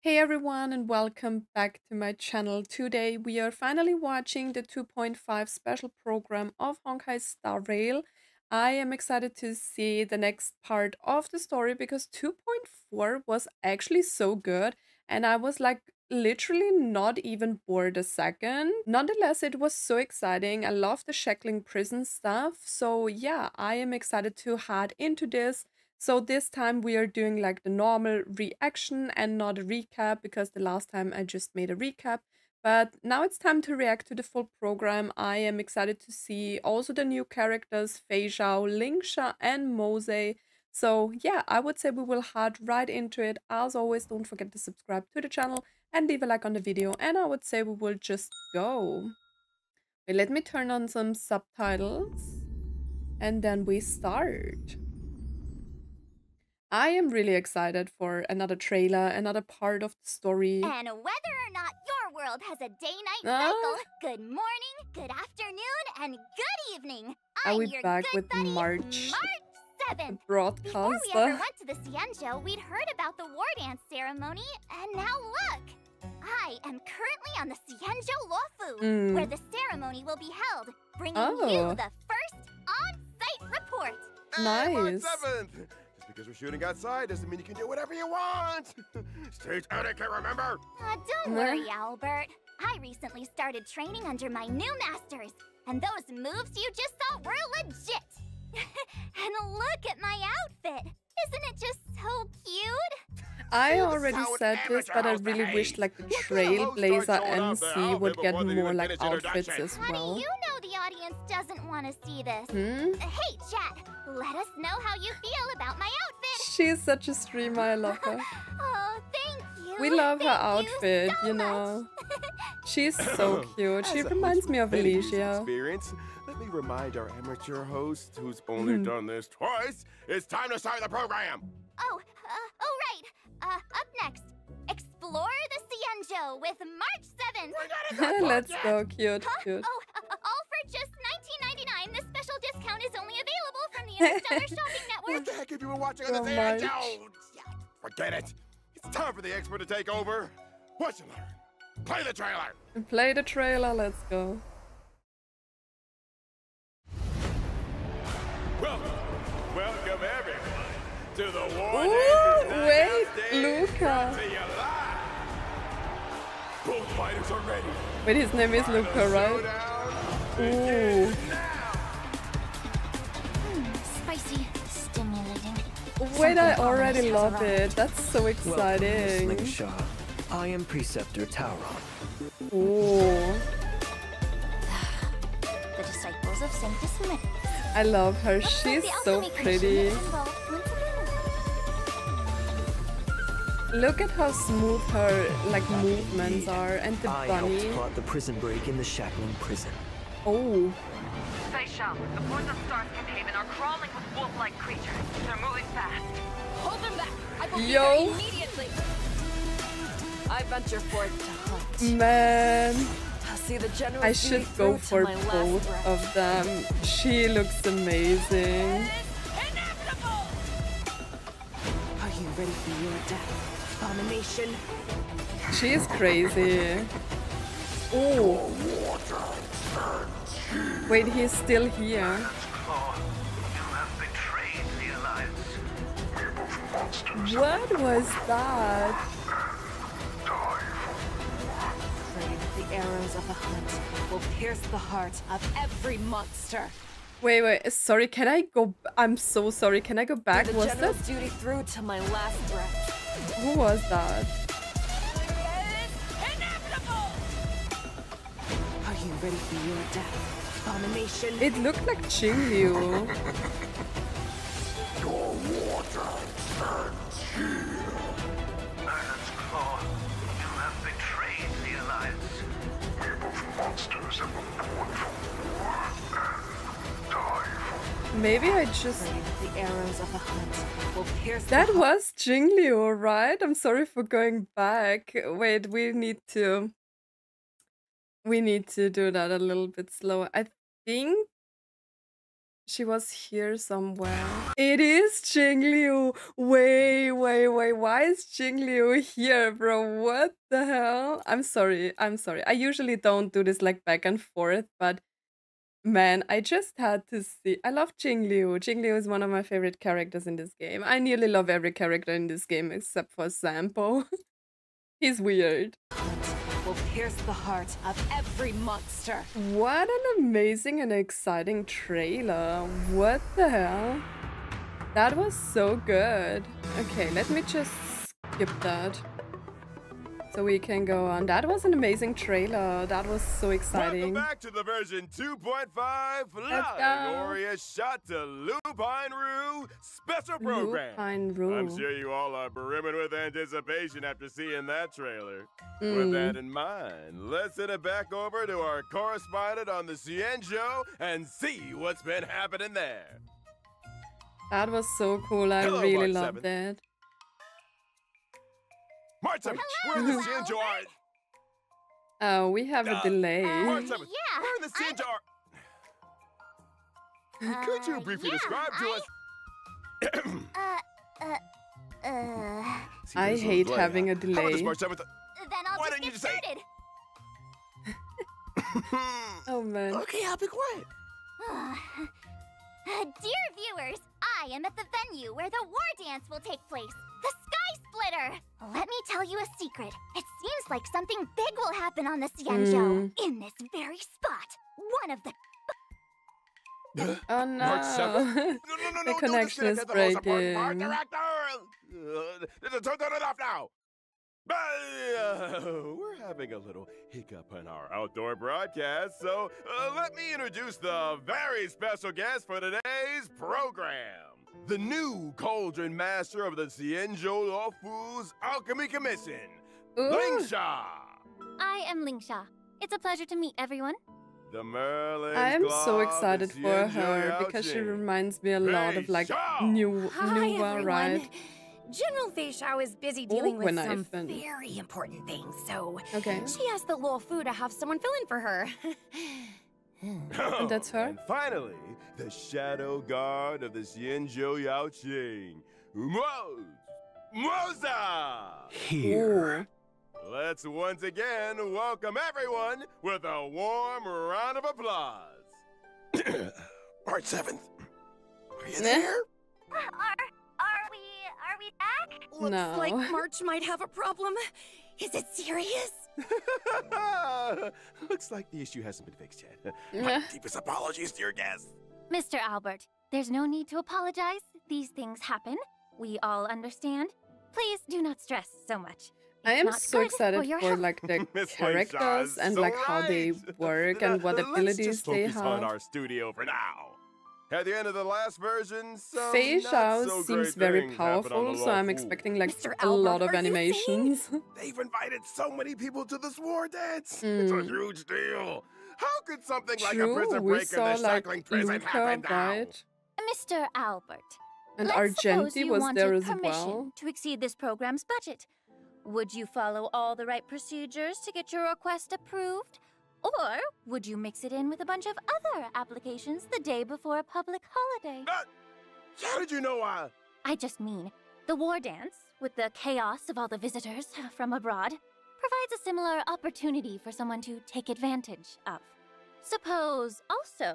Hey everyone, and welcome back to my channel. Today we are finally watching the 2.5 special program of Honkai Star Rail. I am excited to see the next part of the story because 2.4 was actually so good and I was like literally not even bored a second. Nonetheless, it was so exciting. I love the shackling prison stuff. So yeah, I am excited to head into this. So this time we are doing like the normal reaction and not a recap because the last time I just made a recap. But now it's time to react to the full program. I am excited to see also the new characters Fei Zhao, Lingsha, and Mose. So yeah, I would say we will head right into it. As always, don't forget to subscribe to the channel and leave a like on the video. And I would say we will just go. Wait, let me turn on some subtitles and then we start. I am really excited for another trailer, another part of the story. And whether or not your world has a day-night Ah. cycle, good morning, good afternoon, and good evening. Are I'm we your back good with buddy, March, March the 7th. broadcaster? Before we ever went to the Xianzhou, we'd heard about the war dance ceremony, and now look! I am currently on the Xianzhou Luofu, where the ceremony will be held, bringing you the first on-site report. Nice. March 7th! Just because we're shooting outside doesn't mean you can do whatever you want! Stage etiquette, remember? Don't worry, Albert. I recently started training under my new masters, and those moves you just saw were legit! And look at my outfit! Isn't it just so cute? I already said this, but I really wish like the Trailblazer MC would get more like outfits as well. How do you know the audience doesn't want to see this? Hey, chat, let us know how you feel about my outfit. She's such a streamer, I love her. Oh, thank you. We love her Thank outfit, so you know. much. She's so cute. She reminds me of Many years Alicia. Experience. Let me remind our amateur host, who's only done this twice, it's time to start the program! Oh, right. Up next, explore the Xianzhou with March 7th. Let's go, cute, cute. All for just $19.99. This special discount is only available from the Interstellar Shopping What Network. the heck have you been watching on the So Xianzhou? much. Forget it. It's time for the expert to take over. What you learn? Play the trailer. Play the trailer, let's go. Welcome everyone to the war. Ooh, wait, Luca. Both fighters are ready. Wait, his name is Luca, right? Ooh. Spicy, stimulating. Wait, I already love it. That's so Welcome, exciting. Miss Lingsha. I am Preceptor Tauron. Ooh. The disciples of Sanctus Minimus. I love her. She's so pretty. Look at how smooth her like movements are, and the I bunny. helped plot the prison break in the shackling prison. Oh. Fei Zhao, the poison stars containment are crawling with wolf-like creatures. They're moving fast. Hold them back. I will be Yo. there immediately. I venture forth to hunt. Man, See the general. I should go for both of them. She looks amazing. Inevitable. Are you ready for your death, abomination? She is crazy. Oh. Wait, he's still here. What was that? The arrows of the hunt will pierce the heart of every monster. Wait, sorry, can I go? I'm so sorry, can I go back? The Was general's that? duty through to my last breath. Who was that? Inevitable. Are you ready for your death, abomination? It looked like Jingliu. Your water turns you. Iron's Claw, you have betrayed the Alliance. We are both monsters and were born for war and die for. Maybe I just... The arrows of the hunt will pierce the That heart. was Jingliu, right? I'm sorry for going back. Wait, we need to do that a little bit slower. I think She was here somewhere. It is Jingliu! Wait. Why is Jingliu here, bro? What the hell? I'm sorry. I usually don't do this like back and forth, but man, I just had to see. I love Jingliu. Jingliu is one of my favorite characters in this game. I nearly love every character in this game except for Sampo. He's weird. Will pierce the heart of every monster. What an amazing and exciting trailer. What the hell? That was so good. Okay, let me just skip that. So we can go on. That was an amazing trailer. That was so exciting. Welcome back to the version 2.5 Let's Flying go. Warrior Shot to Lupine Rue special program. Lupine Rue. I'm sure you all are brimming with anticipation after seeing that trailer. With that in mind, let's send it back over to our correspondent on the Cienjo and see what's been happening there. That was so cool. I Hello, really March loved 7th. it. March 7th, we're in the Cienjo are... Oh, we have a delay. March 7th, yeah, we're in the Cienjo are... Could you briefly describe to us... See, I there's a hate delay, having huh? a How about this delay. March 7th? Then I'll Why just don't you get just say- started. Oh man. Okay, I'll be quiet. Dear viewers, I am at the venue where the war dance will take place, the Sky Splitter. Let me tell you a secret. It seems like something big will happen on the Cienjo. In this very spot, one of the... Oh March 7th? no. No, The don't connection is disconnect the most important part, breaking. director! Turn it off now! We're having a little hiccup on our outdoor broadcast, so let me introduce the very special guest for today's program. The new Cauldron Master of the Cienjo Lawfu's Alchemy Commission, Ooh. Lingsha! I am Lingsha. It's a pleasure to meet everyone. The Merlin's I am so Claw, excited the for Cienjo her because she Yaojing. reminds me a lot of like Feishao! Nuwa, right? General Feishao is busy dealing with some Knifen. very important things, so Okay. she asked the Luo Fu to have someone fill in for her. And that's her? And finally, the Shadow Guard of the Cienjo Yaojing, Moza! Here. Let's once again welcome everyone with a warm round of applause. March 7th. Are you there? Are we back? Looks No. like March might have a problem. Is it serious? Looks like the issue hasn't been fixed yet. My deepest apologies to your guests. Mr. Albert, there's no need to apologize. These things happen. We all understand. Please do not stress so much. I It's am not so good excited your for health. like the Miss characters Lingsha's and so like how they right. work and what Let's abilities just they focus on have. our studio for now. At the end of the last version, some Fei not Zhao so seems great very things happened on powerful, the so I'm Lawfu. expecting like Mr. a lot Albert, of are you saying- animations. They've invited so many people to this war dance. It's a huge deal. How could something like a True, prison we break in saw the like shackling prison happen Yuka, now? right? Mr. Albert, And let's suppose Argenti you was wanted there as permission well. to exceed this program's budget. Would you follow all the right procedures to get your request approved? Or would you mix it in with a bunch of other applications the day before a public holiday? How did you know I just mean, the war dance, with the chaos of all the visitors from abroad, provides a similar opportunity for someone to take advantage of. Suppose, also,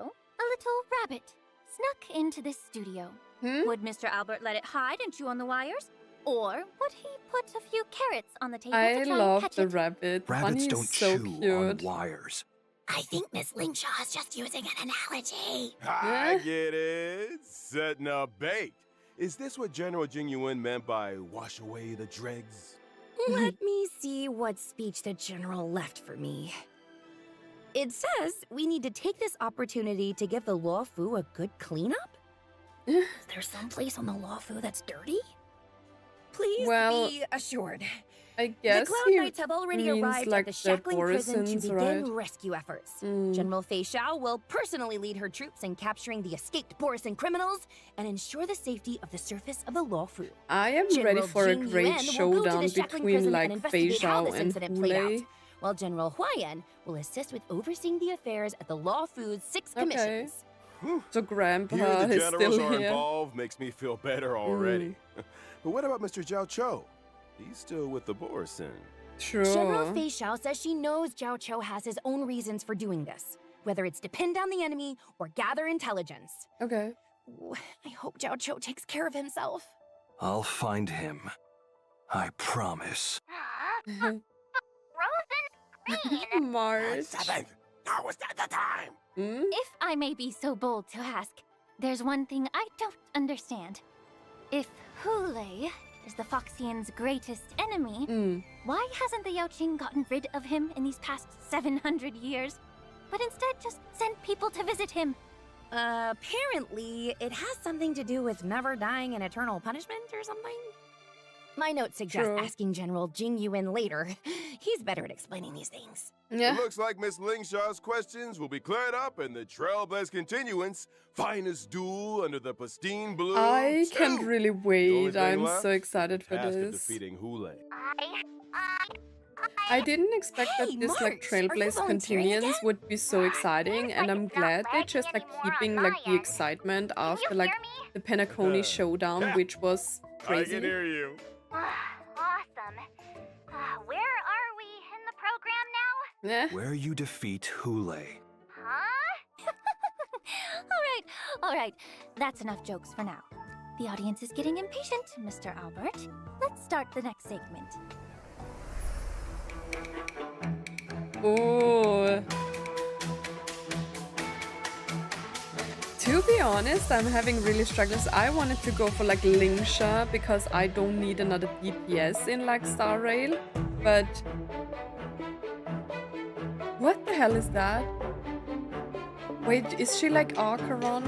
a little rabbit snuck into this studio. Would Mr. Albert let it hide and chew on the wires? Or would he put a few carrots on the table I to try and love catch the it? rabbit. Rabbits Bunny don't is so chew on cute. wires. I think Miss Lingshaw is just using an analogy. I get it. Setting a bait. Is this what General Jing Yuan meant by wash away the dregs? Let me see what speech the General left for me. It says we need to take this opportunity to give the Luo Fu a good cleanup? Is there some place on the Luo Fu that's dirty? Please Well, be assured. I guess the Cloud he Knights have already means arrived like at the the Shackling prison to Borisons, begin right? rescue efforts. Mm. General Feishao will personally lead her troops in capturing the escaped Borisan criminals and ensure the safety of the surface of the Luo Fu. I am ready General for a Jing great Yuan will go to showdown the Shackling between prison like and Fei investigate how Zhao this and incident played out, Hule. while General Huayan will assist with overseeing the affairs at the Luo Fu's 6 Okay. commissions. So Grandpa Hearing the is generals still are here. involved makes me feel better already. But what about Mr. Zhao Cho? He's still with the Borson. General True. Fei Xiao says she knows Zhao Cho has his own reasons for doing this, whether it's to pin down the enemy or gather intelligence. Okay. Ooh, I hope Zhao Cho takes care of himself. I'll find him. I promise. Frozen green. March. Seventh! Now is not the time! Hmm? If I may be so bold to ask, there's one thing I don't understand. If Hule is the Foxian's greatest enemy, why hasn't the Yaoqing gotten rid of him in these past 700 years, but instead just sent people to visit him? Apparently, it has something to do with never dying in eternal punishment or something. My notes suggest True. asking General Jing Yuan later. He's better at explaining these things. Yeah. It looks like Miss Lingshaw's questions will be cleared up in the Trailblaze Continuance finest duel under the pristine blue. I can't 2. really The only wait. thing I'm left, so excited the for task of this. defeating Hule. I didn't expect Hey, that this like March, are you Trailblaze volunteering Continuance again? would be so exciting, Seems and like I'm it's not glad they're lagging just like anymore keeping on like my the end. excitement Can after you like hear me? the Penacony showdown, Yeah. which was I crazy. can hear you. Awesome. Where are we in the program now? Yeah. Where you defeat Hule. Huh? All right. That's enough jokes for now. The audience is getting impatient, Mr. Albert. Let's start the next segment. Ooh. To be honest, I'm having really struggles. I wanted to go for like Lingsha because I don't need another DPS in like Star Rail, but what the hell is that? Wait, is she like Archeron?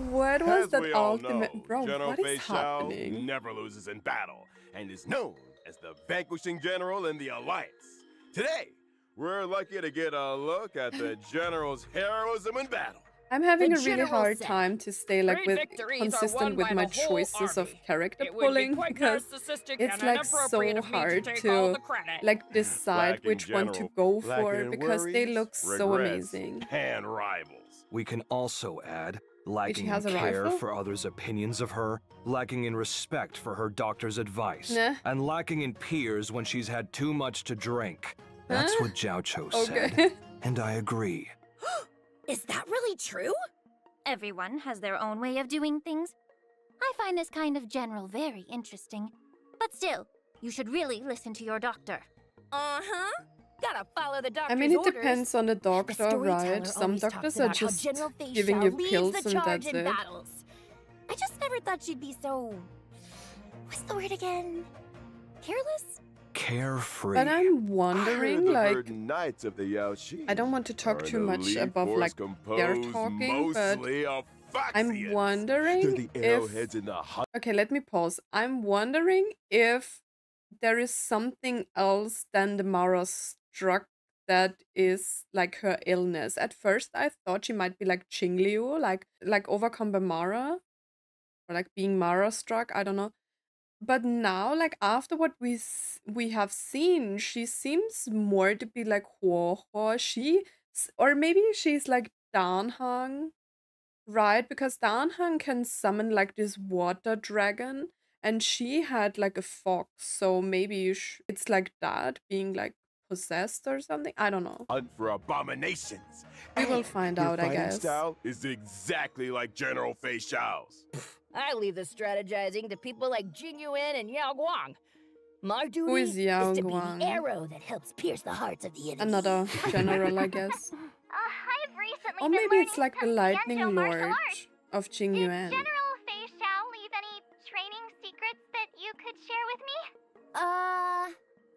What was As that we all ultimate? know, Bro, General what Fei is Xiao happening? never loses in battle and is known as the vanquishing general in the Alliance. Today, we're lucky to get a look at the general's heroism in battle. I'm having The a really general hard said, time to stay like "Three with victories are consistent won with by my the whole choices of army. character It would be pulling quite because narcissistic it's and like so inappropriate of me to hard take all to the credit. like decide Lacking which one to general, go lacking for in because they worries, look so regrets, amazing. and rivals. We can also add lacking has in a care rifle? for others' opinions of her, lacking in respect for her doctor's advice, Nah. and lacking in peers when she's had too much to drink. That's Huh? what Zhao Cho Okay. said, and I agree. Is that really true? Everyone has their own way of doing things. I find this kind of general very interesting. But still, you should really listen to your doctor. Uh-huh. Gotta follow the doctor's I mean, it orders. depends on the The doctor, storyteller right? Some always doctors talks are about how just General Fei giving Xiao you leads pills the and charge that's in it. battles. I just never thought she'd be so... What's the word again? Careless? Carefree. But I'm I heard wondering, the like, verdant knights of the Yaoqing I don't want to talk are too an much elite above force like they're composed talking, but mostly of I'm Foxians. They're wondering the if... arrowheads in the hunt. Okay, let me pause. I'm wondering if there is something else than the Mara struck that is like her illness. At first, I thought she might be like Qingliu, like overcome by Mara, or like being Mara struck. I don't know. But now, like after what we have seen, she seems more to be like Huo Huo. Or maybe she's like Danhang. Right, because Danhang can summon like this water dragon, and she had like a fox, so maybe it's like that, being like possessed or something. I don't know. Hunt for abominations. We will And find her out, I fighting guess. style is exactly like General Fei Xiao's. I leave the strategizing to people like Jing Yuan and Yao Guang. My duty Who is Yao to be Guang? the arrow that helps pierce the hearts of the enemy. Another general, I guess. I've recently Or been maybe it's learning like the some lightning Xianzhou martial lord arts. of Did Qingyuan. General Fei Xiao leave any training secrets that you could share with me?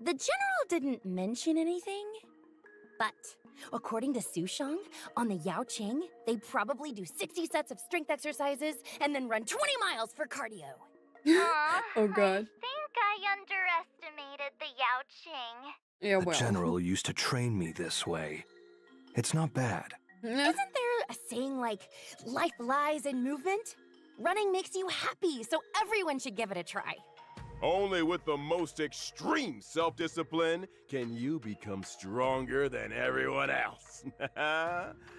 The general didn't mention anything. But according to Sushang, on the Yaoqing, they probably do 60 sets of strength exercises and then run 20 miles for cardio. Oh god. I think I underestimated the Yao Qing. Yeah, The well. general used to train me this way. It's not bad. Eh, Isn't there a saying like, life lies in movement? Running makes you happy, so everyone should give it a try. Only with the most extreme self-discipline can you become stronger than everyone else.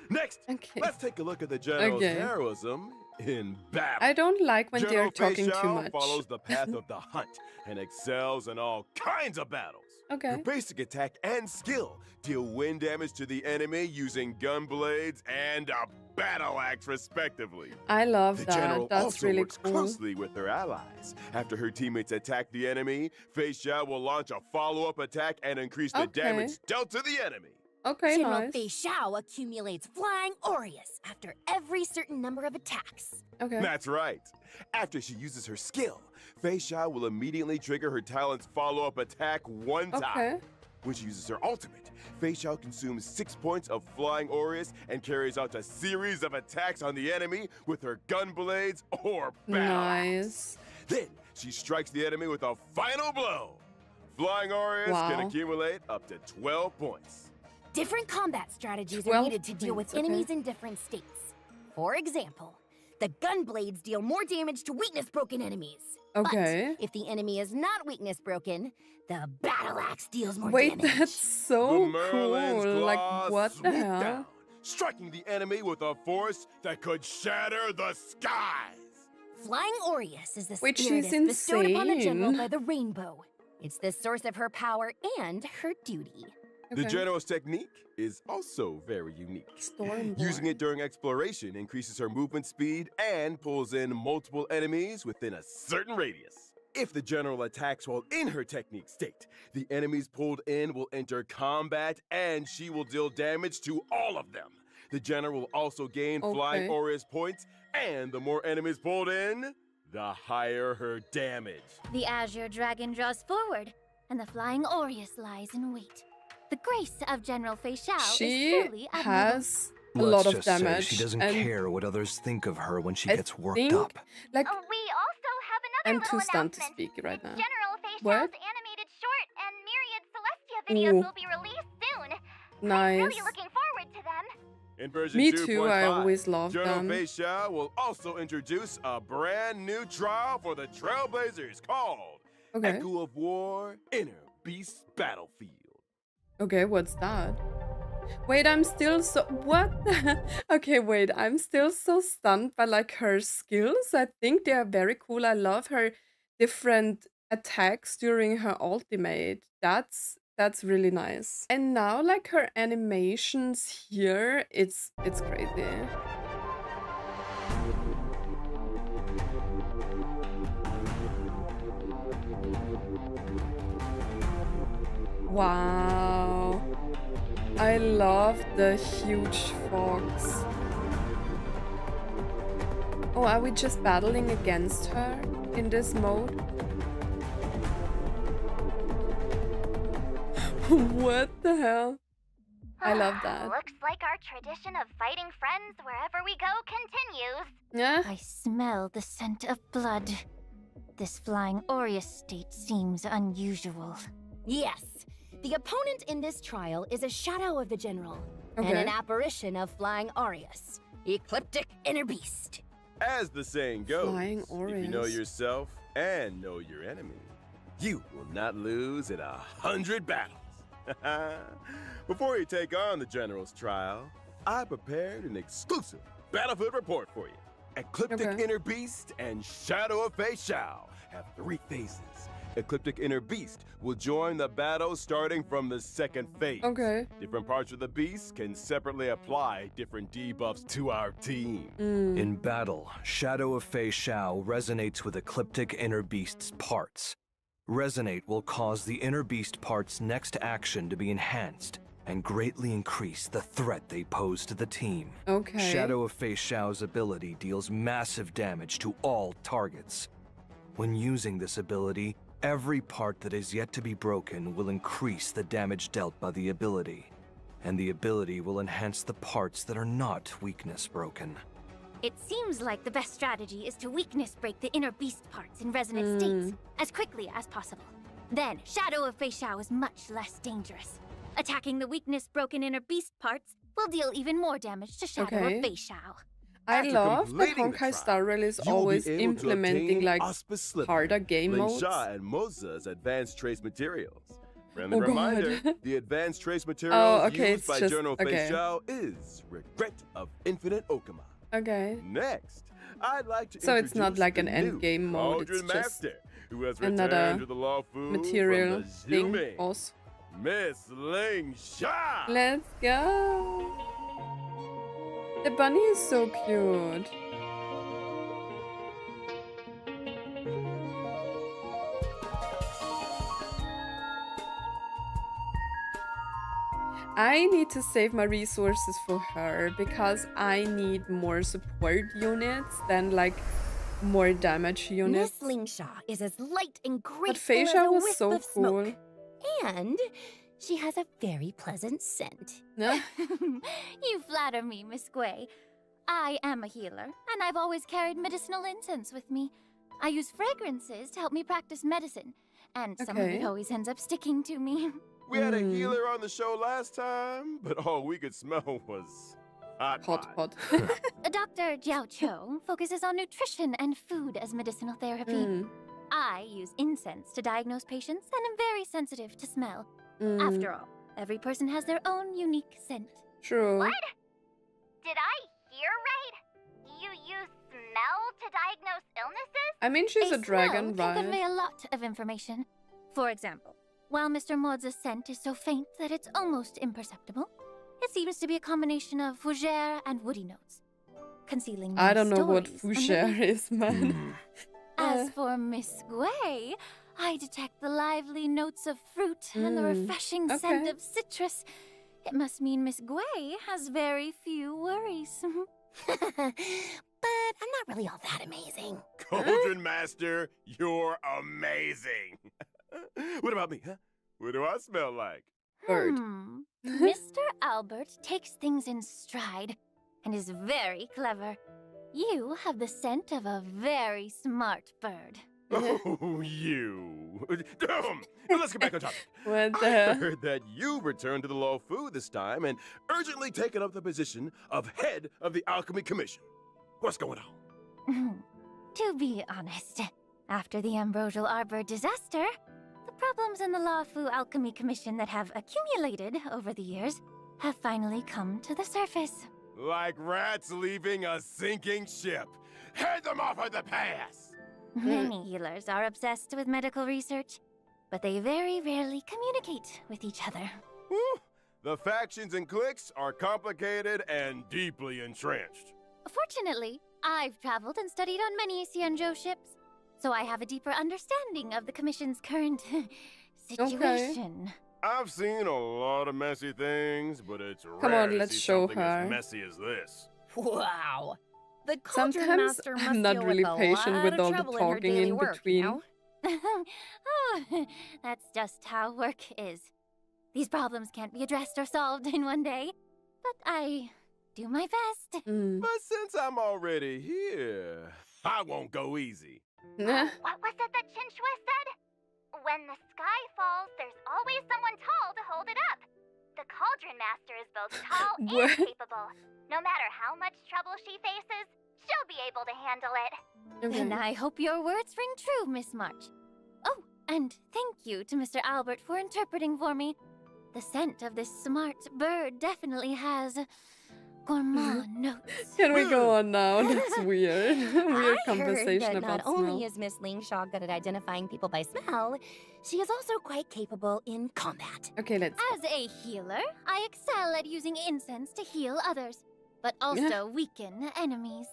Next, let's take a look at the general's heroism in battle. I don't like when General they're talking Fei too Xiao much. follows the path of the hunt and excels in all kinds of battles. Okay. Her basic attack and skill deal wind damage to the enemy using gun blades and a battle axe, respectively. I love the that. general That's also really works cool. closely with her allies. After her teammates attack the enemy, Fei Xiao will launch a follow-up attack and increase the damage dealt to the enemy. Okay, General nice. Fei Xiao accumulates Flying Aureus after every certain number of attacks. Okay. That's right. After she uses her skill, Fei Xiao will immediately trigger her talent's follow-up attack one time. Okay. When she uses her ultimate, Fei Xiao consumes 6 points of Flying Aureus and carries out a series of attacks on the enemy with her gun blades or battle axe. Nice. Then she strikes the enemy with a final blow. Flying Aureus can accumulate up to 12 points. Different combat strategies are needed to deal with enemies in different states. For example, the gun blades deal more damage to weakness-broken enemies. Okay. But if the enemy is not weakness-broken, the battle axe deals more Wait, damage. that's so Merlin's cool. Like, claws what the swoop hell? down, striking the enemy with a force that could shatter the skies. Flying Aureus is the Wait, spirit she's bestowed upon the general insane. by the rainbow. It's the source of her power and her duty. The general's technique is also very unique. Using it during exploration increases her movement speed and pulls in multiple enemies within a certain radius. If the general attacks while in her technique state, the enemies pulled in will enter combat and she will deal damage to all of them. The general will also gain Flying Aureus points, and the more enemies pulled in, the higher her damage. The Azure Dragon draws forward, and the Flying Aureus lies in wait. The grace of General Fei Xiao is She truly admirable. has a Let's lot of just say damage. she doesn't and care what others think of her when she I gets worked think, up. Like, We also have I'm another too little stunned to announcement. speak right now. General Fei Xiao's What? animated short and myriad Celestia videos Ooh. will be released soon. I'm Nice. really looking forward to them. In version Me 2.5, too, I always love General them. Fei Xiao will also introduce a brand new trial for the Trailblazers called Echo of War Inner Beast Battlefield. Okay, what's that? Wait, I'm still so... What? Okay, wait, I'm still so stunned by, like, her skills. I think they are very cool. I love her different attacks during her ultimate. That's really nice. And now, like, her animations here, it's crazy. Wow. I love the huge fox. Oh, are we just battling against her in this mode? What the hell? I love that. Looks like our tradition of fighting friends wherever we go continues. Yeah. I smell the scent of blood. This Flying Aureus state seems unusual. Yes. The opponent in this trial is a shadow of the general and an apparition of Flying Aureus, Ecliptic Inner Beast. As the saying goes, Flying if you know Aureus. yourself and know your enemy, you will not lose in 100 battles. Before you take on the general's trial, I prepared an exclusive battlefield report for you. Ecliptic Inner Beast and Shadow of Fei Xiao have 3 phases. Ecliptic Inner Beast will join the battle starting from the second phase. Different parts of the beast can separately apply different debuffs to our team. In battle, Shadow of Fei Xiao resonates with Ecliptic Inner Beast's parts. Resonate will cause the Inner Beast part's next action to be enhanced and greatly increase the threat they pose to the team. Shadow of Fei Xiao's ability deals massive damage to all targets. When using this ability, every part that is yet to be broken will increase the damage dealt by the ability, and the ability will enhance the parts that are not weakness broken. It seems like the best strategy is to weakness break the inner beast parts in resonant states as quickly as possible. Then, Shadow of Fei Xiao is much less dangerous. Attacking the weakness broken inner beast parts will deal even more damage to Shadow of Fei Xiao. I After love that completing the Honkai trial, Star Rail is you will be always able to implementing obtain like Auspice Slipper, harder game modes. Lingsha and Moza's advanced trace materials. Friendly Oh god. reminder, the advanced trace materials okay, used it's by just- Journal okay. Feixiao is Regret of Infinite Okama. Okay. Next, I'd like to So it's not introduce like the an new endgame mode, it's Cauldron just Master, who has another returned to the Law Fu material from the thing. Zuming, Boss. Miss Lingsha. Let's go. The bunny is so cute. I need to save my resources for her because I need more support units than like more damage units. Miss Lingsha is as light and But graceful as a Feixiao was wisp so of smoke. cool. And she has a very pleasant scent. Yeah. You flatter me, Miss Gui. I am a healer, and I've always carried medicinal incense with me. I use fragrances to help me practice medicine, and some of it Okay. always ends up sticking to me. We had a Mm. healer on the show last time, but all we could smell was hot Hot pot. Dr. Jiao Cho focuses on nutrition and food as medicinal therapy. Mm, I use incense to diagnose patients and am very sensitive to smell. mm, After all, every person has their own unique scent. true. Did I hear right? You use smell to diagnose illnesses? I mean, she's a dragon, smell can right? convey a lot of information. For example, while Mr. Maud's scent is so faint that it's almost imperceptible, it seems to be a combination of fougere and woody notes, concealing I many don't know what stories fougere underneath. is, man. As for Miss Gui, I detect the lively notes of fruit and the Mm, refreshing scent okay. of citrus. It must mean Miss Gui has very few worries. But I'm not really all that amazing. Cauldron Master, you're amazing. What about me, huh? What do I smell like? Bird. Mr. Albert takes things in stride and is very clever. You have the scent of a very smart bird. Oh, you. Let's get back on topic. What the I hell? heard that you returned to the Law Fu this time and urgently taken up the position of head of the Alchemy Commission. What's going on? To be honest, after the Ambrosial Arbor disaster, the problems in the Law Fu Alchemy Commission that have accumulated over the years have finally come to the surface. Like rats leaving a sinking ship. Head them off of the pass! Many healers are obsessed with medical research, but they very rarely communicate with each other. Whew. The factions and cliques are complicated and deeply entrenched. Fortunately, I've traveled and studied on many Xianzhou ships, so I have a deeper understanding of the Commission's current situation. I've seen a lot of messy things, but it's Come rare on, to let's see show something her. as messy as this. Wow. The Cauldron Sometimes Master must I'm not deal really with a patient lot with of all the trouble in her talking daily in work, between. You know? Oh, that's just how work is. These problems can't be addressed or solved in one day, but I do my best. Mm. But since I'm already here, I won't go easy. Nah. What was it that Chinchua said? When the sky falls, there's always someone tall to hold it up. The Cauldron Master is both tall What? and capable. No matter how much trouble she faces, she'll be able to handle it. Then Okay. I hope your words ring true, Miss March. Oh, and thank you to Mr. Albert for interpreting for me. The scent of this smart bird definitely has gourmand notes. Can we go on now? That's weird. Weird I conversation heard that about not only smell. is Miss Lingshaw good at identifying people by smell, she is also quite capable in combat. Okay, let's. As a healer, I excel at using incense to heal others, but also weaken enemies.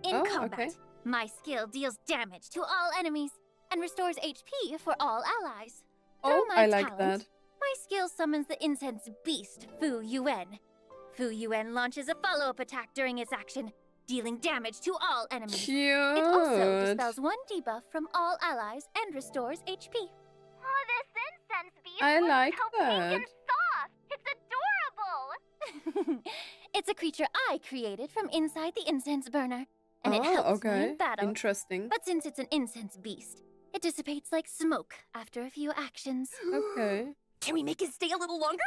In Oh, combat, okay. my skill deals damage to all enemies and restores HP for all allies. Through Oh, my I like talent, that. my skill summons the incense beast, Fu Yuan. Fu Yuan launches a follow-up attack during its action, dealing damage to all enemies. Cute. It also dispels one debuff from all allies and restores HP. Oh, this incense beast I looks like so pink and that. soft. It's adorable. It's a creature I created from inside the incense burner, and it helps me okay. in battle. Interesting. But since it's an incense beast, it dissipates like smoke after a few actions. Okay. Can we make it stay a little longer?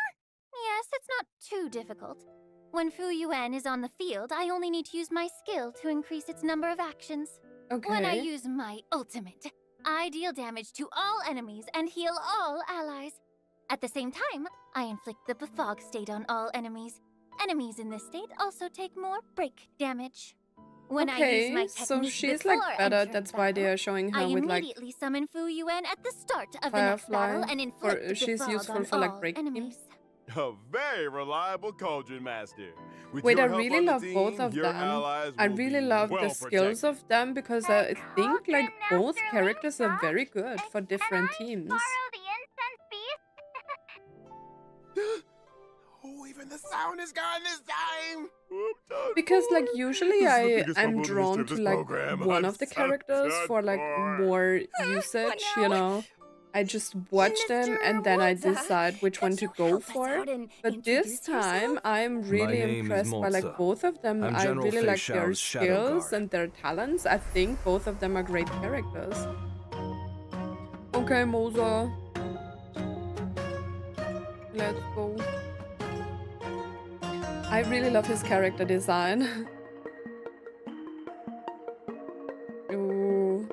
Yes, it's not too difficult. When Fu Yuan is on the field, I only need to use my skill to increase its number of actions. Okay. When I use my ultimate, I deal damage to all enemies and heal all allies. At the same time, I inflict the befog state on all enemies. Enemies in this state also take more break damage. When I use my so technique she's before like better. entering That's why they battle, are showing I her with like immediately summon Fu Yuan at the start of the next Firefly. battle and inflict She's befog useful on for like all break enemies. teams. A very reliable Cauldron Master. With Wait, your I help really on the love team, both of your them. allies I will really be love well the skills protected. of them because I think like Cauldron both Master characters are very Link good for and different can I teams. borrow the incense beast? Oh, even the sound is gone this time. Because like usually This is the biggest I'm humble drawn mystery of to this like program. one I'm of the so characters done for like for. more usage, you know. I just watch them and then I decide which one to go for. But this time I'm really name is impressed by like Molza. both of them. I'm I General really Fei like their Xiao's shadow skills guard. and their talents. I think both of them are great characters. Okay, Moza. Let's go. I really love his character design. Ooh.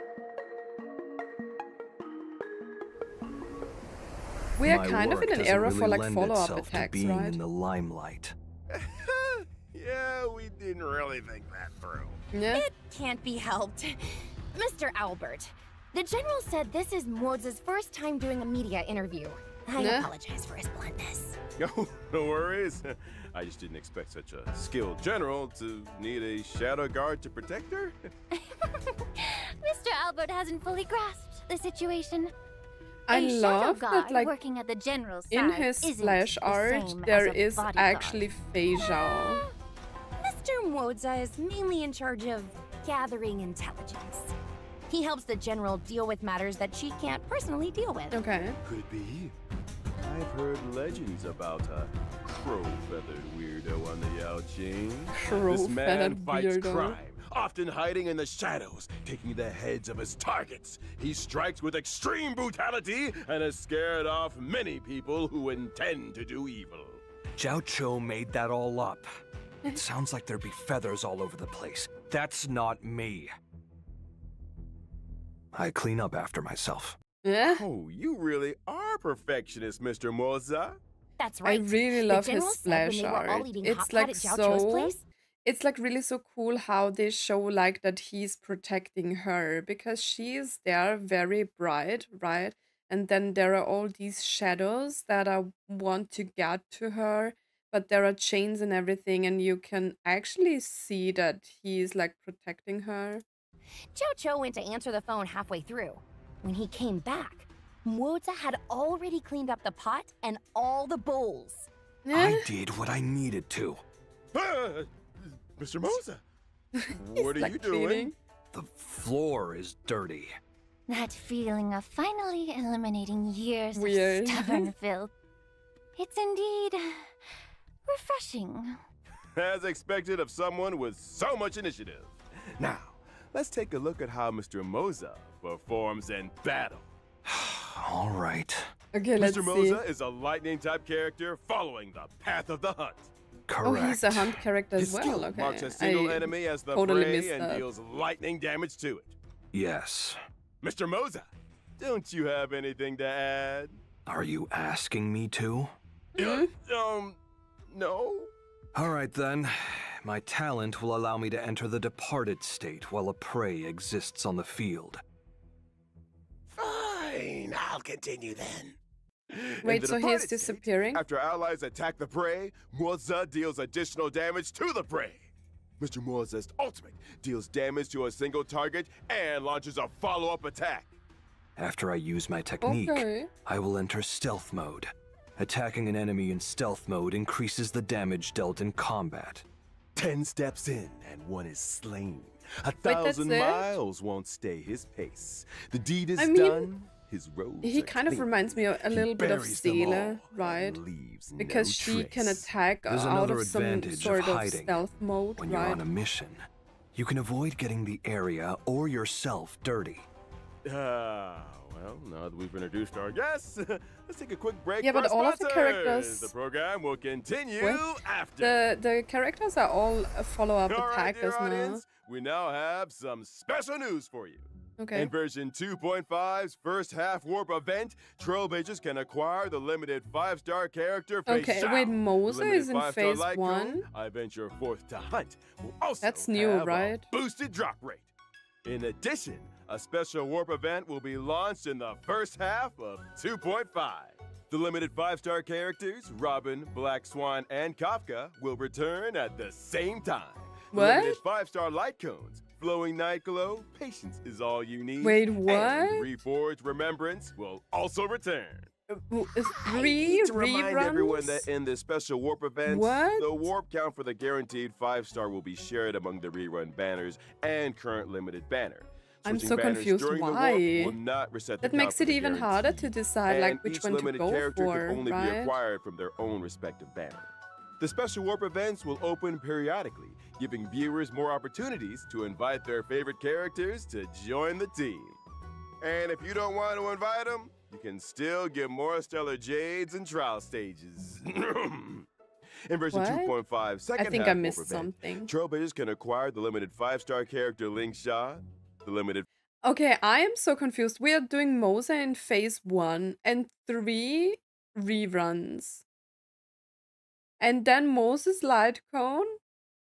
We are My kind of in work an doesn't era really for like lend follow-up itself to attacks, being right? in the limelight. Yeah, we didn't really think that through. Yeah. It can't be helped. Mr. Albert, the General said this is Moza's first time doing a media interview. I Yeah. apologize for his bluntness. No, no worries. I just didn't expect such a skilled general to need a shadow guard to protect her. Mr. Albert hasn't fully grasped the situation. I A shadow love guard that like working at the general's in side his isn't splash the art same there as a is bodyguard. actually Fei Zhao. Mr. Moza is mainly in charge of gathering intelligence. He helps the General deal with matters that she can't personally deal with. Okay. Could it be? I've heard legends about a crow-feathered weirdo on the Yaoqing. This man Crow-feathered fights weirdo. crime, often hiding in the shadows, taking the heads of his targets. He strikes with extreme brutality and has scared off many people who intend to do evil. Zhao Cho made that all up. It sounds like there'd be feathers all over the place. That's not me. I clean up after myself. Yeah. Oh, you really are perfectionist, Mr. Moza. That's I right. really The love his General said when splash they were all art. eating It's hot pot like at Zhao Cho's so place. it's like really so cool how they show like that he's protecting her because she is there very bright, right? And then there are all these shadows that I want to get to her, but there are chains and everything, and you can actually see that he's like protecting her. Zhao Cho went to answer the phone halfway through. When he came back, Moza had already cleaned up the pot and all the bowls. I did what I needed to. Ah, Mr. Moza, what are like you doing? cleaning. The floor is dirty. That feeling of finally eliminating years Weird. of stubborn filth. It's indeed refreshing. As expected of someone with so much initiative. Now, let's take a look at how Mr. Moza performs in battle. All right. Okay, let's Mr. see. Moza is a lightning-type character following the path of the hunt. Oh, Correct. he's a hunt character as His well. skill Okay. marks a single I enemy as the totally prey missed and that. deals lightning damage to it. Yes. Mr. Moza, don't you have anything to add? Are you asking me to? No? All right then. My talent will allow me to enter the departed state while a prey exists on the field. Fine, I'll continue then. In Wait, the so he's departed state, disappearing? After allies attack the prey, Moza deals additional damage to the prey. Mr. Moza's ultimate deals damage to a single target and launches a follow-up attack. After I use my technique, Okay. I will enter stealth mode. Attacking an enemy in stealth mode increases the damage dealt in combat. 10 steps in and one is slain. that's 1,000 it? miles won't stay his pace. The deed is I mean, done. His roads He are kind of clean. reminds me a He little bit of buries them all Seele, and right? leaves Because no she can trace. attack There's out another of some advantage sort of of hiding. stealth mode, When you're right? on a mission, you can avoid getting the area or yourself dirty. Ah, Well, now that we've introduced our guests, let's take a quick break. Yeah, for but our all of the sponsors. characters. The program will continue What? after. The characters are all follow up All right, dear attackers now. audience, we now have some special news for you. Okay. In version 2.5's first half warp event, Trailblazers can acquire the limited 5-star character Fei Okay, Xiao. wait, The Mose limited is in 5-star phase light 1? cone, I venture forth to hunt, will also That's new, have right? a boosted drop rate. In addition, a special warp event will be launched in the first half of 2.5. The limited 5-star characters, Robin, Black Swan, and Kafka, will return at the same time. The What? limited 5-star light cones, Flowing Night Glow, Patience is all you need. Wait, And what? Reforged Remembrance will also return. Three To remind everyone reruns? that in this special warp event, What? the warp count for the guaranteed 5-star will be shared among the rerun banners and current limited banner. I'm Switching so banners confused. during the Why? warp will not reset the That count makes for it the even harder to guarantee. decide And like which each one to limited go character for, can only be right? acquired from their own respective banner. The special warp events will open periodically, giving viewers more opportunities to invite their favorite characters to join the team. And if you don't want to invite them, you can still get more Stellar Jades and trial stages. In version What? 2.5, second I think half I missed warp event, something. Trailblazers can acquire the limited 5-star character Ling Sha, the limited Okay, I am so confused. We are doing Mose in phase 1 and 3 reruns. And then Mose's light cone,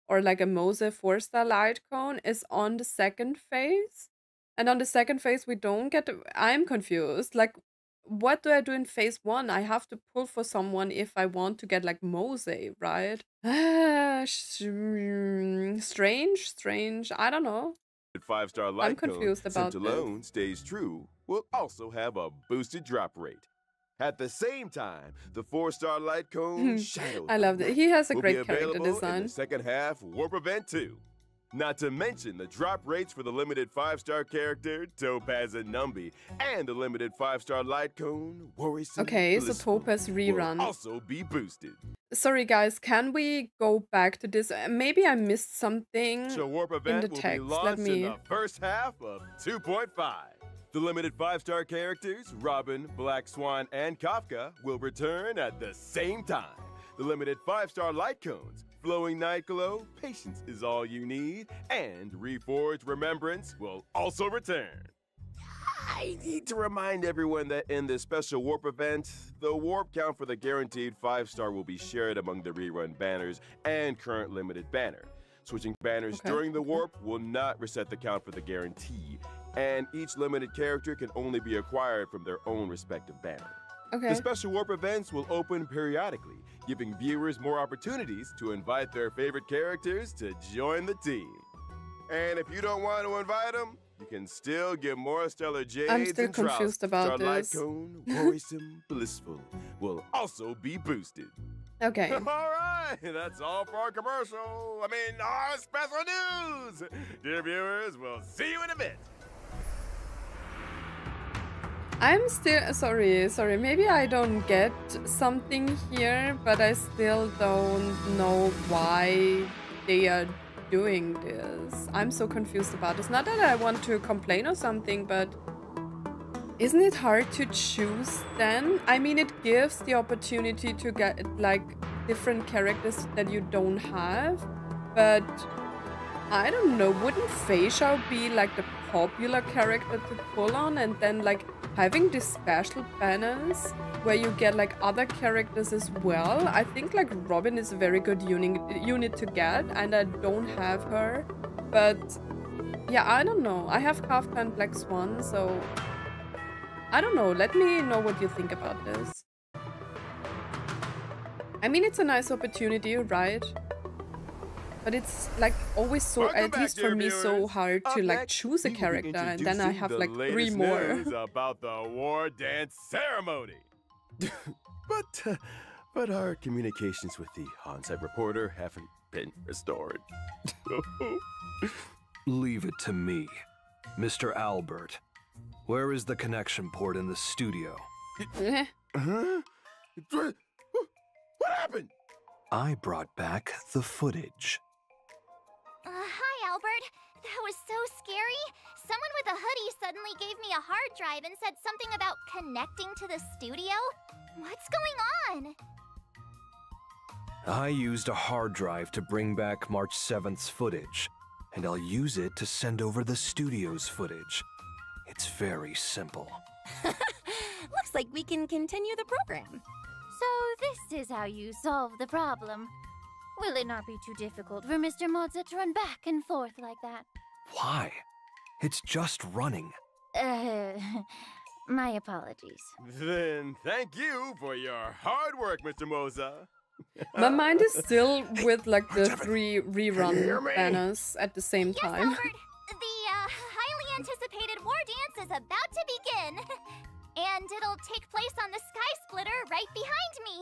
or like a Mose 4-star light cone, is on the second phase. And on the second phase, we don't get. I'm confused. Like, what do I do in phase 1? I have to pull for someone if I want to get like Mose, right? Strange. I don't know. 5-star light confused cone, about sent this. alone stays true, will also have a boosted drop rate. At the same time, the 4-star light cone Shadow I love that. Thumb He has a will great be character available in design. the second half warp event too. Not to mention the drop rates for the limited 5-star character Topaz and Numby and the limited 5-star light cone Worrisome Okay, so Blissful Topaz will rerun. also be boosted. Sorry, guys, can we go back to this? Maybe I missed something So warp in event the will text. be Let launched in me. the first half of 2.5. The limited 5-star characters, Robin, Black Swan, and Kafka, will return at the same time. The limited 5-star light cones, Flowing Night Glow, Patience is all you need, and Reforged Remembrance will also return. I need to remind everyone that in this special warp event, the warp count for the guaranteed 5-star will be shared among the rerun banners and current limited banner. Switching banners Okay, during the okay. warp will not reset the count for the guarantee, and each limited character can only be acquired from their own respective banner. Okay. The special warp events will open periodically, giving viewers more opportunities to invite their favorite characters to join the team. And if you don't want to invite them, you can still get more Stellar Jades I'm still and trials. confused about Starlight this. Cone, Worrisome Blissful will also be boosted. Okay. All right, that's all for our commercial. Our special news. Dear viewers, we'll see you in a bit. I'm still sorry. Maybe I don't get something here, but I still don't know why they are doing this. I'm so confused about this. Not that I want to complain or something, but isn't it hard to choose then? I mean, it gives the opportunity to get like different characters that you don't have, but I don't know, wouldn't Fei Xiao be like the popular character to pull on, and then like having these special banners where you get like other characters as well? I think like Robin is a very good unit to get, and I don't have her, but yeah, I don't know. I have Kafka and Black Swan, so I don't know. Let me know what you think about this. I mean, it's a nice opportunity, right? But it's like always so, Welcome at back, least for dear me, so viewers. hard to Up like next, choose a we will be character, and then I introducing have the like 3 latest more. news about the war dance ceremony. but our communications with the on-site reporter haven't been restored. Leave it to me, Mr. Albert. Where is the connection port in the studio? Eh, Huh? What happened? I brought back the footage. Hi, Albert. That was so scary. Someone with a hoodie suddenly gave me a hard drive and said something about connecting to the studio. What's going on? I used a hard drive to bring back March 7th's footage, and I'll use it to send over the studio's footage. It's very simple. Looks like we can continue the program. So this is how you solve the problem. Will it not be too difficult for Mr. Mozza to run back and forth like that? Why? It's just running. My apologies. Then thank you for your hard work, Mr. Mozza. My mind is still with like the 3 rerun banners at the same Yes, time. Albert. The highly anticipated war dance is about to begin. And it'll take place on the Sky Splitter right behind me.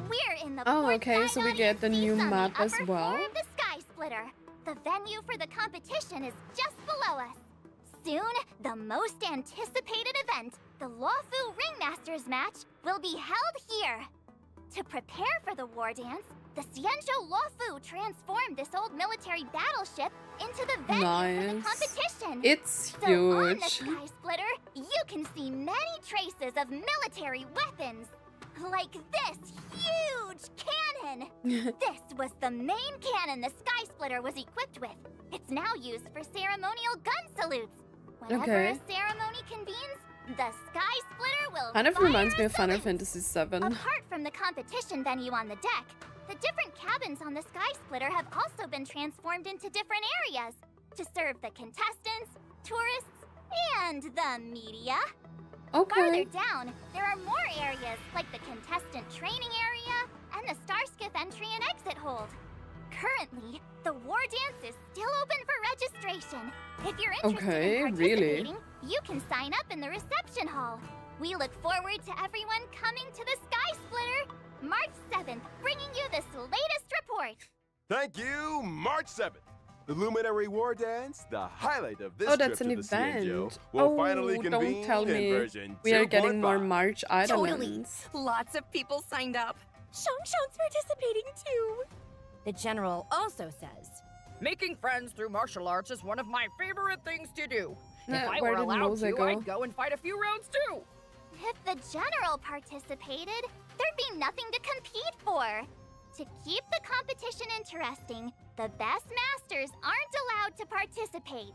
We're in the Oh, okay, so we get the new map as well. Floor of the Sky Splitter. The venue for the competition is just below us. Soon, the most anticipated event, the Lawfu Ringmasters match, will be held here. To prepare for the war dance, the Xianzhou Lawfu transformed this old military battleship into the venue for the competition. It's So on the huge. Sky Splitter, you can see many traces of military weapons. Like this huge cannon! This was the main cannon the Sky Splitter was equipped with. It's now used for ceremonial gun salutes. Whenever Okay. a ceremony convenes, the Sky Splitter will Kind of fire reminds me a of Final salute. Fantasy VII. Apart from the competition venue on the deck, the different cabins on the Sky Splitter have also been transformed into different areas to serve the contestants, tourists, and the media. Farther Okay. down, there are more areas like the contestant training area and the Starskiff entry and exit hold. Currently, the war dance is still open for registration. If you're interested Okay, in really? participating, you can sign up in the reception hall. We look forward to everyone coming to the Sky Splitter, March 7th, bringing you this latest report. Thank you, March 7th. The Luminary War Dance, the highlight of this Oh, trip that's to an the Xianzhou, event. will finally Oh, convene don't tell in me version we are getting more 2.5. March Totally. Islands. Lots of people signed up. Shang's participating too. The general also says, Making friends through martial arts is one of my favorite things to do. If I Where were did allowed Moza to, go? I'd go and fight a few rounds too. If the general participated, there'd be nothing to compete for. To keep the competition interesting, the best masters aren't allowed to participate.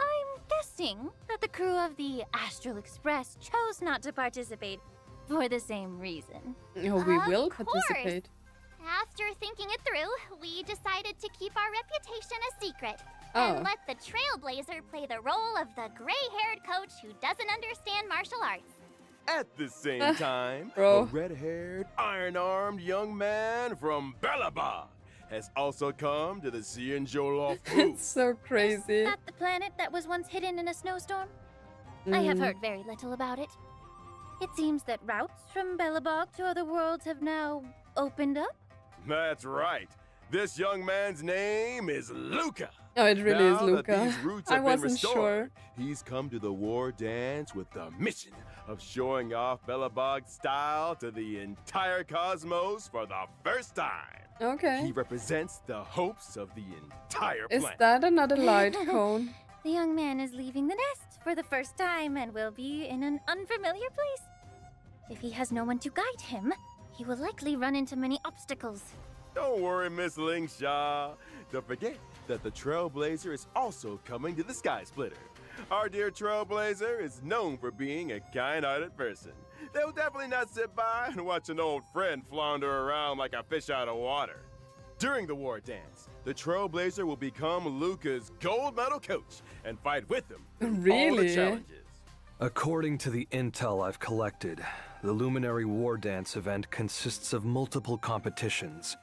I'm guessing that the crew of the Astral Express chose not to participate for the same reason. Oh, we Of will course. participate. After thinking it through, we decided to keep our reputation a secret. Oh. And let the Trailblazer play the role of the gray-haired coach who doesn't understand martial arts. At the same time, Bro. a red-haired, iron-armed young man from Belabog has also come to the Xianzhou Lawfu. It's so crazy. That the planet that was once hidden in a snowstorm? I have Mm. heard very little about it. It seems that routes from Belabog to other worlds have now opened up. That's right. This young man's name is Luca. Oh, it really is Now that Luca. these roots I have been wasn't restored, sure. He's come to the war dance with the mission of showing off Belabog's style to the entire cosmos for the first time. He Okay. represents the hopes of the entire Is planet. that another light cone? The young man is leaving the nest for the first time and will be in an unfamiliar place. If he has no one to guide him, he will likely run into many obstacles. Don't worry, Miss Lingshaw. Don't forget that the Trailblazer is also coming to the Sky Splitter. Our dear Trailblazer is known for being a kind-hearted person. They'll definitely not sit by and watch an old friend flounder around like a fish out of water. During the war dance, the Trailblazer will become Luca's gold medal coach and fight with him in all the Really? challenges. According to the intel I've collected, the Luminary War Dance event consists of multiple competitions.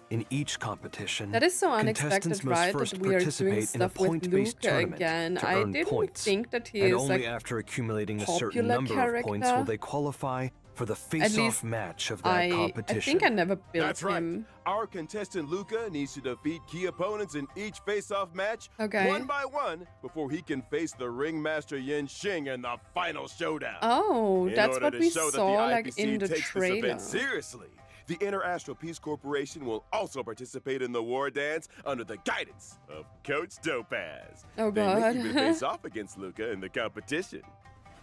In each competition, That is so contestants unexpected, must right? first That we are doing participate in a stuff with point-based Luca tournament again. to I earn didn't points. think that he and is only like after accumulating a certain popular number of points will character. they qualify for the least face-off match of that I competition. think I never built That's right. him. Our contestant Luca needs to defeat key opponents in each face-off match Okay. one by one before he can face the ringmaster Yin Xing in the final showdown. Oh, In that's order what to we show saw that the like IPC in the takes this trailer. event seriously, The Inter-Astral Peace Corporation will also participate in the war dance under the guidance of Coach Topaz. Oh, They may God. even face off against Luca in the competition.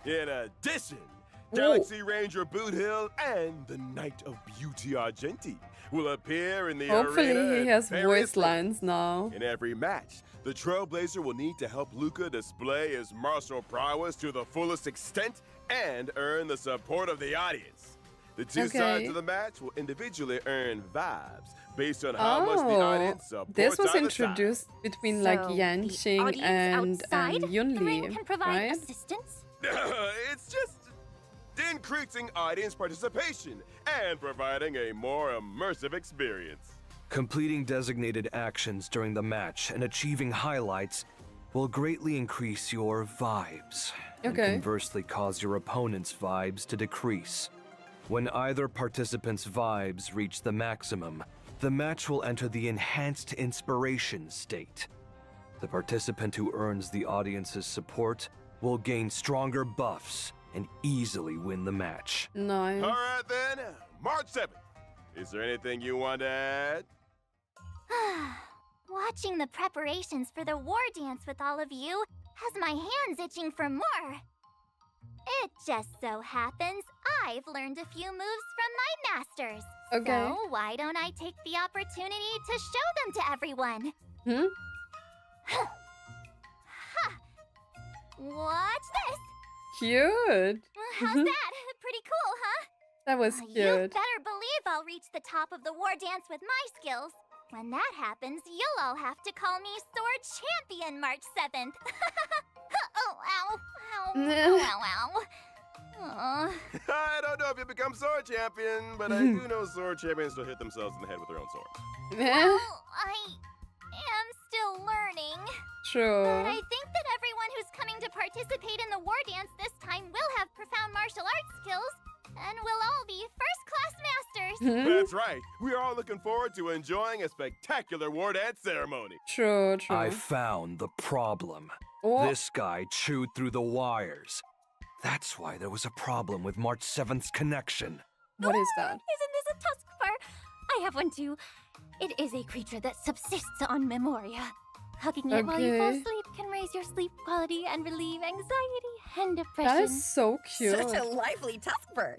In addition, Galaxy Ranger Boot Hill and the Knight of Beauty Argenti will appear in the arena. Hopefully he has various voice lines now. in every match, the Trailblazer will need to help Luca display his martial prowess to the fullest extent and earn the support of the audience. The two sides of the match will individually earn vibes based on how much the audience supports this was either side. introduced between like So, Yanqing the and audience outside the ring Yunli, can provide right? assistance. It's just increasing audience participation and providing a more immersive experience. Completing designated actions during the match and achieving highlights will greatly increase your vibes, and Okay. conversely cause your opponent's vibes to decrease. When either participant's vibes reach the maximum, the match will enter the enhanced inspiration state. The participant who earns the audience's support will gain stronger buffs and easily win the match. Nice. All right then, March 7th. Is there anything you want to add? Watching the preparations for the war dance with all of you has my hands itching for more. It just so happens I've learned a few moves from my masters. Okay. So why don't I take the opportunity to show them to everyone? Hmm? Ha! Watch this! Cute. How's that? Pretty cool, huh? That was You cute. better believe I'll reach the top of the war dance with my skills. When that happens, you'll all have to call me Sword Champion March 7th. Oh, ow. Ow. Ow, ow, ow. Aw. I don't know if you become sword champion, but I do know sword champions will hit themselves in the head with their own sword. Well, I am still learning. But True. I think that everyone who's coming to participate in the war dance this time will have profound martial arts skills, and we'll all be first-class masters. That's right. We are all looking forward to enjoying a spectacular war dance ceremony. True, true. I found the problem. Oh. This guy chewed through the wires. That's why there was a problem with March 7th's connection. What is that? Isn't this a tuskfur? I have one too. It is a creature that subsists on memoria. Hugging it while you fall Okay. asleep can raise your sleep quality and relieve anxiety and That depression. is so cute. Such a lively tuskfur.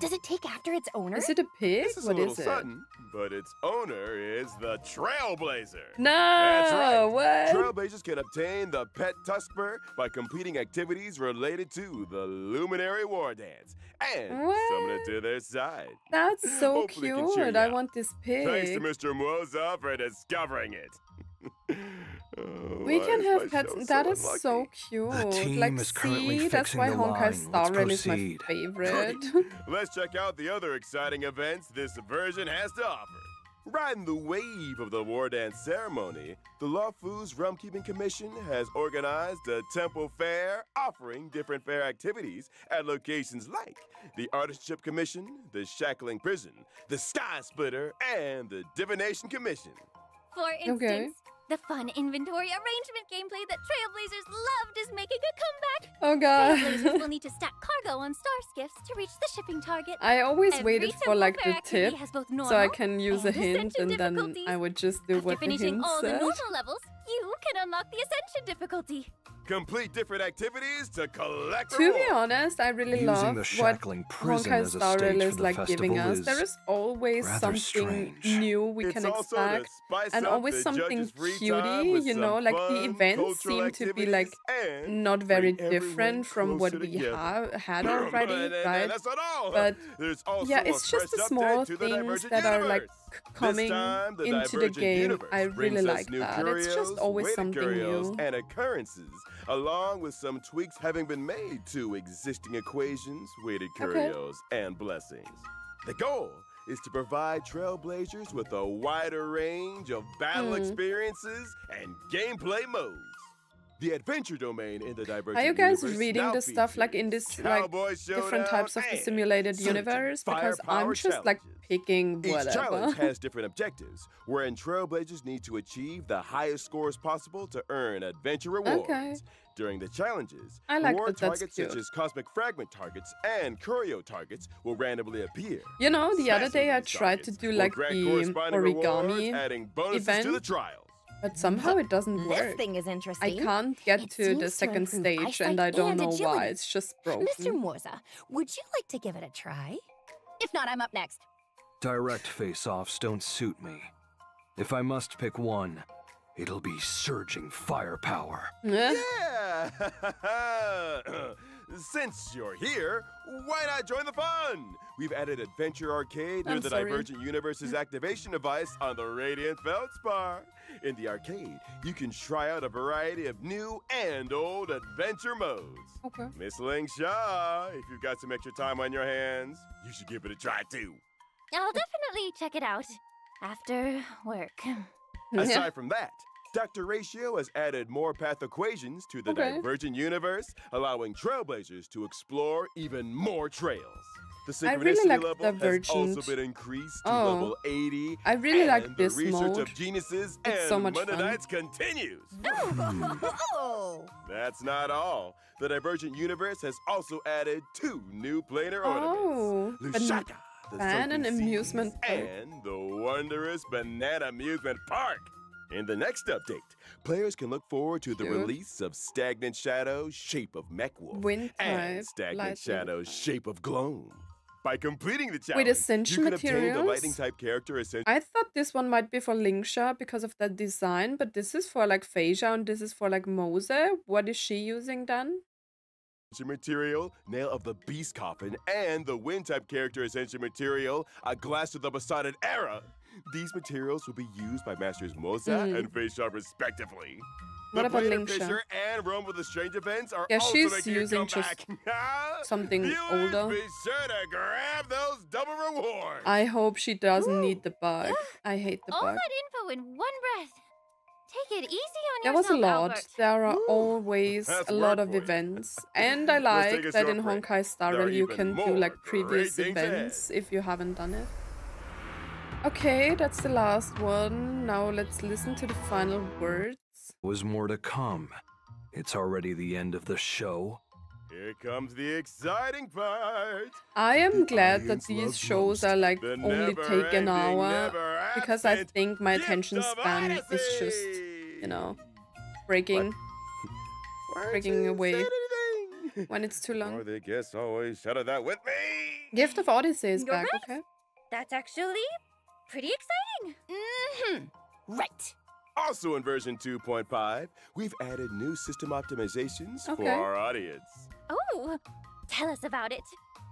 Does it take after its owner? Is it a pig? This is What a little is it? sudden, but its owner is the Trailblazer. No, That's right. what? Trailblazers can obtain the pet Tuskfur by completing activities related to the Luminary War Dance and summon it to their side. That's so Hopefully it can cheer cute. you I up. want this Thanks to pig. Mr. Moza for discovering it. We Why can is have my pets. show That so is so unlucky? cute. The team like, is currently see, that's fixing why the Honkai line. Star Let's Rail is my proceed. favorite. Let's check out the other exciting events this version has to offer. Riding the wave of the war dance ceremony, the Lawfu's Realm Keeping Commission has organized a temple fair offering different fair activities at locations like the Artistship Commission, the Shackling Prison, the Sky Splitter, and the Divination Commission. For instance, the fun inventory arrangement gameplay that Trailblazers loved is making a comeback. Oh Trailblazers god. will need to stack cargo on star skiffs to reach the shipping target. I always Every waited for temple like fair the activity tip has both so I normal can use a and hint ascension and then difficulties. I would just do After what the finishing hint all the said. normal levels, you can unlock the ascension difficulty. Complete different activities to collect To be rewards. honest, I really Using love the what shackling prison Honkai as a Star Rail stage is for the like giving festival us. is There is always rather something strange. new we It's can also to expect, spice and up always the something judges' free cutie. time with You some know, like the fun events cultural seem to be like activities and not very bring everyone different from what closer we together. had already, And right? that's not all. But There's also yeah, a it's just the fresh small update to the things Divergent that are like universe. coming This time, the into the Divergent game. universe I brings really us like new that. It's just curios, always weighted something curios, new. and occurrences, along with some tweaks having been made to existing equations, weighted Okay. curios, and blessings. The goal is to provide Trailblazers with a wider range of battle Hmm. experiences and gameplay modes. The adventure domain in the Divergent Are you guys universe reading now the stuff like in features this like Cowboy different Showdown types of the and simulated certain universe? Because firepower I'm just like challenges. picking Each whatever. challenge has different objectives, wherein Trailblazers need to achieve the highest scores possible to earn adventure rewards. Okay. During the challenges, I like reward that, that's targets cute. such as cosmic fragment targets and curio targets will randomly appear. You know, the other day I Smashing these tried to targets do will like grant the corresponding rewards, origami adding bonuses event, to the trials. but somehow it doesn't This work. thing is I interesting. can't get It to the seems to second improve stage, and eyesight I don't and know why. agility. It's just broken. Mr. Morza, would you like to give it a try? If not, I'm up next. Direct face-offs don't suit me. If I must pick one, it'll be surging firepower. Yeah. Yeah! Since you're here, why not join the fun? We've added Adventure Arcade near I'm the sorry. Divergent Universe's activation device on the Radiant Feldspar. In the arcade, you can try out a variety of new and old adventure modes. Okay. Miss Ling Shaw, if you've got some extra time on your hands, you should give it a try too. I'll definitely check it out after work. Aside from that, Dr. Ratio has added more path equations to the Okay. Divergent universe, allowing Trailblazers to explore even more trails. The I really synchronicity like level has Divergent. also been increased to Oh. level 80. I really like and this the research mode. of geniuses It's and so much fun. Mundanites continues. Oh! That's not all. The Divergent universe has also added 2 new planar Oh, ornaments. Lushaka, the Ban and Sunken Amusement Seas, Park. and the wondrous Banana Amusement Park. In the next update, players can look forward to the Cute. release of Stagnant Shadow, Shape of Mechwolf, Wind and type, Stagnant lightning Shadow, type. Shape of Gloam. By completing the Wait, challenge, Ascension you can obtain the materials? lightning type character Ascension I thought this one might be for Lingsha because of that design, but this is for like Phasia and this is for like Mose. What is she using then? material, Nail of the Beast Coffin, and the wind type character Ascension material, A Glass of the Besotted Era. These materials will be used by Masters Moza and Fayshaw respectively. What The about Planar Lingsha? Fisher and Realm with the Strange events are Yeah, also she's making using a comeback. something Viewers, older. be sure to grab those double rewards. I hope she doesn't need the bug. I hate the All bug. that info in one breath. Take it easy on There was yourself, a lot. Albert. There are always That's a lot work of for you. events. And I Let's take like a that short in break. Honkai Star There are Rail you even can do more like great previous things ahead. events if you haven't done it. Okay, that's the last one. Now let's listen to the final words. Was more to come. It's already the end of the show. Here comes the exciting part. I am The glad that audience these loves shows most are like the only take an never-ending, hour never because I absent think my gift attention of span is just, Odyssey. you know, breaking Why aren't breaking you away saying anything? when it's too Or long. the guests always shout that with me. Gift of Odyssey is You're back, right. okay? That's actually pretty exciting. Mm-hmm. Right. Also in version 2.5, we've added new system optimizations for Okay. our audience. Oh, tell us about it.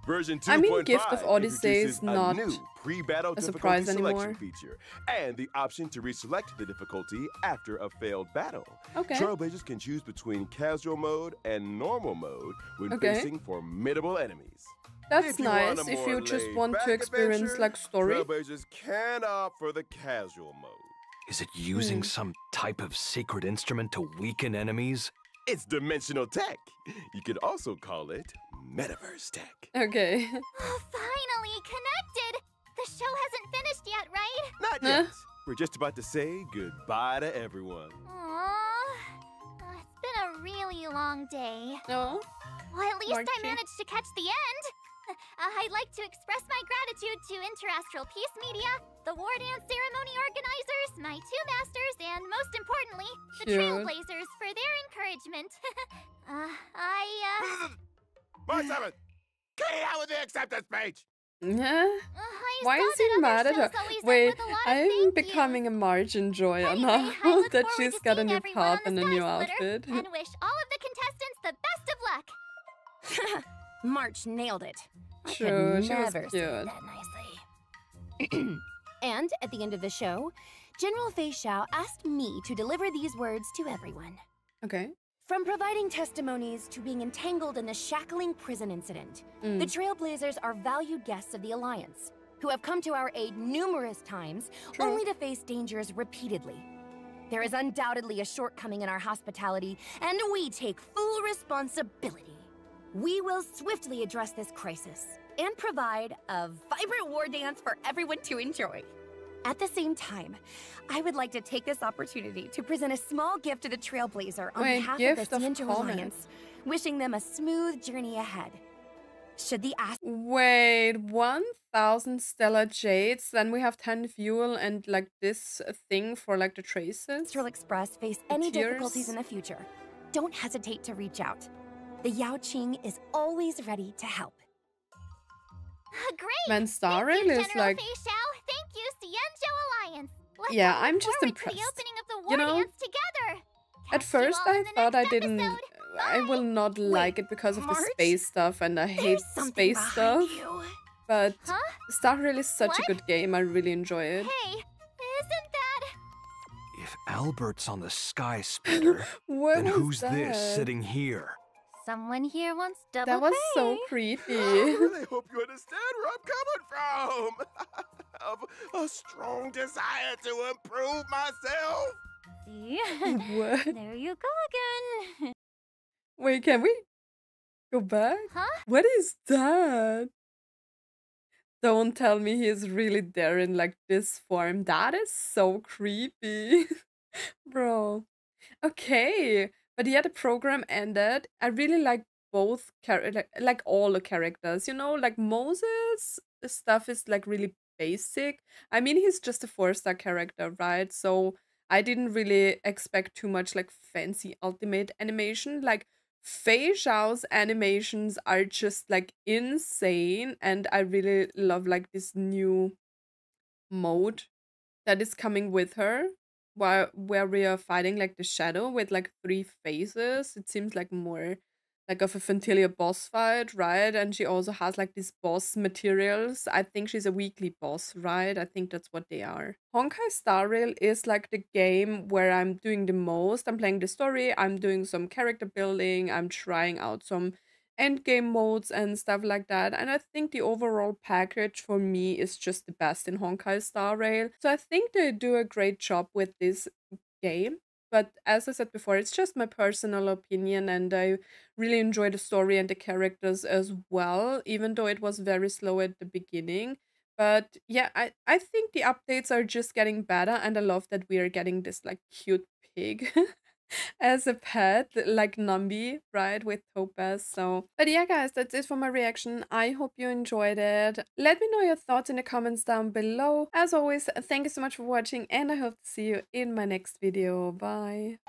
Version 2.5 I mean, Gift of Odyssey is introduces not a new pre-battle a difficulty surprise selection anymore. feature and the option to reselect the difficulty after a failed battle. Okay. Trailblazers can choose between casual mode and normal mode when Okay. facing formidable enemies. That's If you want nice a if more you just want laid-back to experience adventure, like story. Trailblazers can opt for the casual mode. Is it using some type of secret instrument to weaken enemies? It's dimensional tech. You could also call it metaverse tech. Okay. Oh, finally connected! The show hasn't finished yet, right? Not Huh? yet. We're just about to say goodbye to everyone. Aww. It's been a really long day. No. Well, at least I Marchie. managed to catch the end. I'd like to express my gratitude to Interastral Peace Media, the War Dance Ceremony organizers, my 2 masters, and most importantly, the Cute. Trailblazers for their encouragement. March 7th, get out with the acceptance speech. Yeah. I Why saw is he that mad other at her? shows always end Wait, with a lot of I'm thank becoming a Marge enjoyer Anyway, now I look that forward she's to got a seeing new everyone path on and the a new Sky Splitter, outfit. and wish all of the contestants the best of luck. March nailed it. I True, could she was never say cute. that nicely. And at the end of the show, General Fei Xiao asked me to deliver these words to everyone. Okay. From providing testimonies to being entangled in the shackling prison incident, Mm. the Trailblazers are valued guests of the Alliance, who have come to our aid numerous times, True. only to face dangers repeatedly. There is undoubtedly a shortcoming in our hospitality, and we take full responsibility. We will swiftly address this crisis and provide a vibrant war dance for everyone to enjoy. At the same time, I would like to take this opportunity to present a small gift to the Trailblazer on behalf of the Xianzhou Alliance, wishing them a smooth journey ahead. Should the Wait, 1,000 stellar jades, then we have 10 fuel and like this thing for like the traces. Astral Express face any difficulties in the future, don't hesitate to reach out. The Yao Qing is always ready to help. Great! Man, Star Rail is like... Fei Xiao. Thank you, Xianzhou Alliance. Let's yeah, all I'm look just forward impressed. to the opening of the war You know, dance together. at Catch you first all I in the thought I next didn't... episode. I will not like it because of the space stuff, and I hate space stuff. But Star Rail is such a good game, I really enjoy it. Hey, isn't that... If Albert's on the sky speeder, then who's this sitting here? Someone here wants double That was pay. so creepy. I really hope you understand where I'm coming from. I have a strong desire to improve myself. See? What? There you go again. Wait, can we go back? Huh? What is that? Don't tell me he's really there in like this form. That is so creepy. Bro. Okay. But yeah, the program ended. I really like both like all the characters, you know, like Moses stuff is like really basic. I mean, he's just a 4-star character, right? So I didn't really expect too much like fancy ultimate animation. Like Fei Zhao's animations are just like insane, and I really love like this new mode that is coming with her, where we are fighting like the shadow with like 3 faces. It seems like more like of a Fantilia boss fight, right? And she also has like these boss materials. I think she's a weekly boss, right? I think that's what they are. Honkai Star Rail is like the game where I'm doing the most. I'm playing the story, I'm doing some character building, I'm trying out some endgame modes and stuff like that. And I think the overall package for me is just the best in Honkai Star Rail. So I think they do a great job with this game. But as I said before, it's just my personal opinion, and I really enjoy the story and the characters as well, even though it was very slow at the beginning. But yeah, I think the updates are just getting better, and I love that we are getting this like cute pig as a pet, like Numby, right, with Topaz. So, but yeah, guys, that's it for my reaction. I hope you enjoyed it. Let me know your thoughts in the comments down below. As always, thank you so much for watching, and I hope to see you in my next video. Bye.